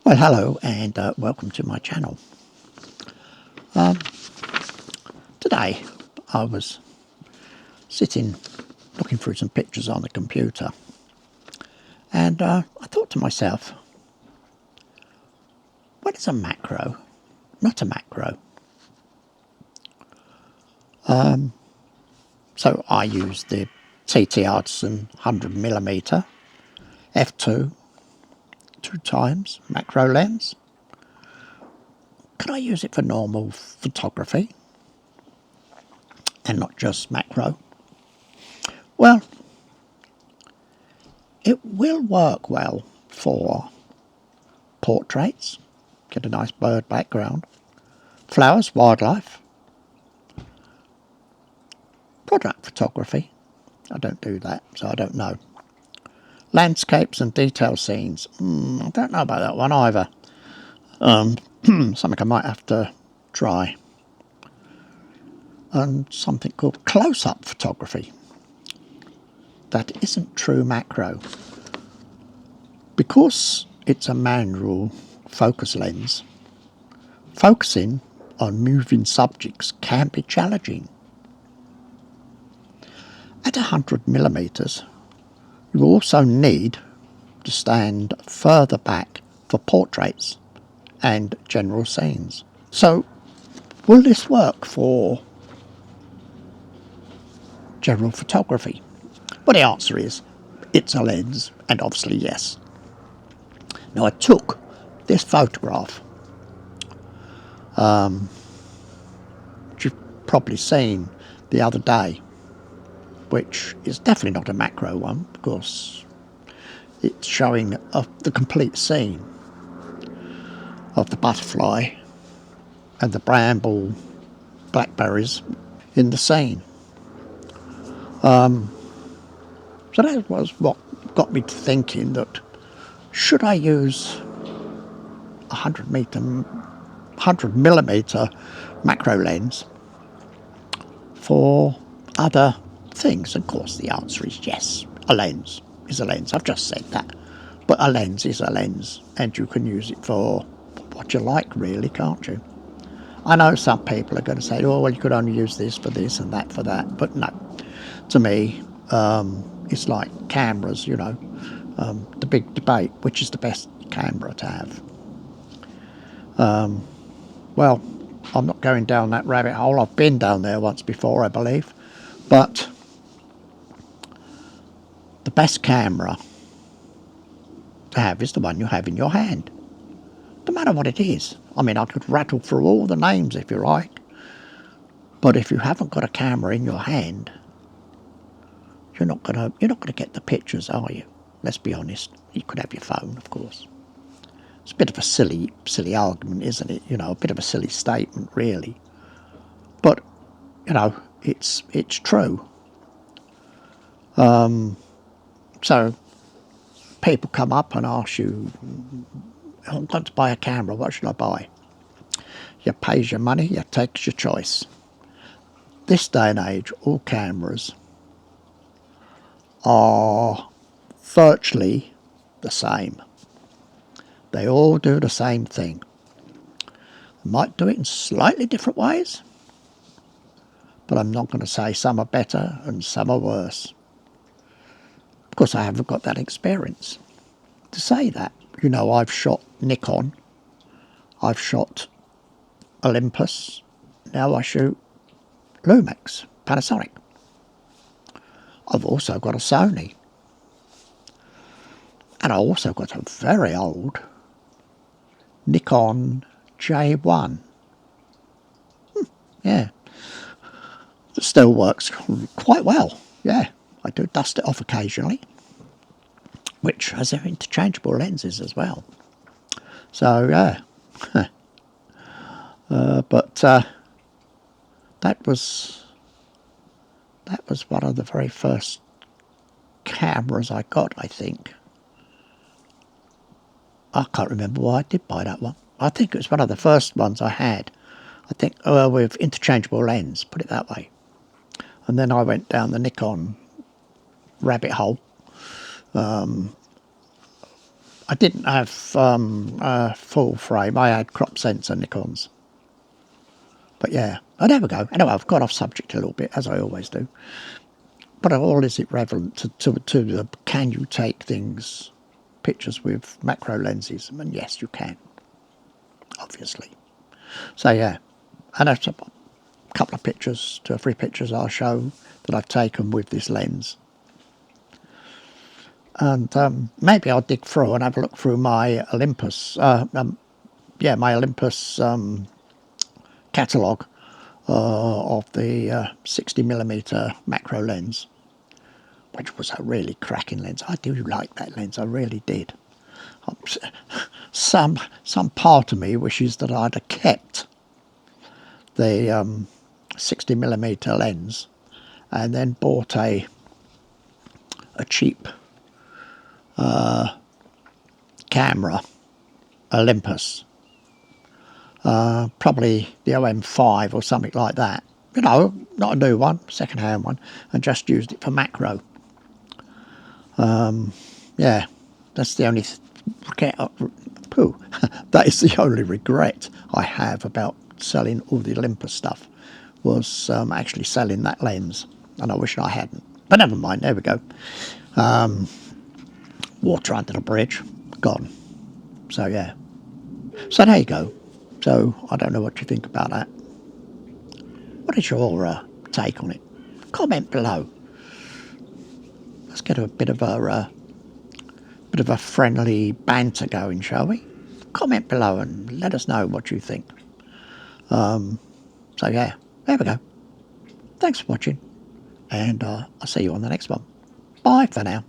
Well, hello and welcome to my channel. Today I was sitting looking through some pictures on the computer, and I thought to myself, what is a macro? Not a macro. So I used the TT Hudson 100mm f2 two times macro lens. Can I use it for normal photography and not just macro? Well, it will work well for portraits, get a nice bird background, flowers, wildlife, product photography. I don't do that, so I don't know. Landscapes and detail scenes. I don't know about that one either. Something I might have to try. And something called close-up photography. That isn't true macro. Because it's a manual focus lens, focusing on moving subjects can be challenging. At 100mm, you also need to stand further back for portraits and general scenes. So, will this work for general photography? Well, the answer is, it's a lens, and obviously yes. Now, I took this photograph, which you've probably seen the other day, which is definitely not a macro one, because it's showing the complete scene of the butterfly and the bramble blackberries in the scene. So that was what got me to thinking that should I use a 100mm macro lens for other things? Of course, the answer is yes. A lens is a lens. I've just said that. But a lens is a lens, and you can use it for what you like, really, can't you? I know some people are going to say, oh, well, you could only use this for this and that for that. But no, to me, it's like cameras, you know, the big debate, which is the best camera to have. Well, I'm not going down that rabbit hole. I've been down there once before, I believe. But the best camera to have is the one you have in your hand. No matter what it is. I mean, I could rattle through all the names if you like. But if you haven't got a camera in your hand, you're not gonna get the pictures, are you? Let's be honest. You could have your phone, of course. It's a bit of a silly argument, isn't it? You know, a bit of a silly statement, really. But you know, it's true. So people come up and ask you, I want to buy a camera, what should I buy? You pays your money, you takes your choice. This day and age, all cameras are virtually the same. They all do the same thing. They might do it in slightly different ways, but I'm not going to say some are better and some are worse, because I haven't got that experience to say that. You know, I've shot Nikon, I've shot Olympus, now I shoot Lumix, Panasonic. I've also got a Sony, and I also got a very old Nikon J1. Yeah, it still works quite well. Yeah, I do dust it off occasionally, which has interchangeable lenses as well. So yeah, but that was one of the very first cameras I got, I think. I can't remember why I did buy that one. I think it was one of the first ones I had. I think with interchangeable lens, put it that way. And then I went down the Nikon rabbit hole I didn't have full frame. I had crop sensor Nikons. But yeah, oh, there we go. Anyway, I've got off subject a little bit, as I always do. But all is it relevant to the can you take pictures with macro lenses? And yes, you can, obviously. So yeah, and that's a couple of pictures, 2 or 3 pictures I'll show that I've taken with this lens. And maybe I'll dig through and have a look through my Olympus, my Olympus catalogue of the 60mm macro lens, which was a really cracking lens. I do like that lens, I really did. Some part of me wishes that I'd have kept the 60mm lens and then bought a cheap camera, Olympus, probably the OM5 or something like that. You know, not a new one, second-hand one, and just used it for macro. Yeah, that's the only that is the only regret I have about selling all the Olympus stuff, was actually selling that lens, and I wish I hadn't. But never mind, there we go. Water under the bridge, gone. So yeah, so there you go. So I don't know what you think about that. What is your take on it? Comment below. Let's get a bit of a friendly banter going, shall we? Comment below and let us know what you think. So yeah, there we go. Thanks for watching, and I'll see you on the next one. Bye for now.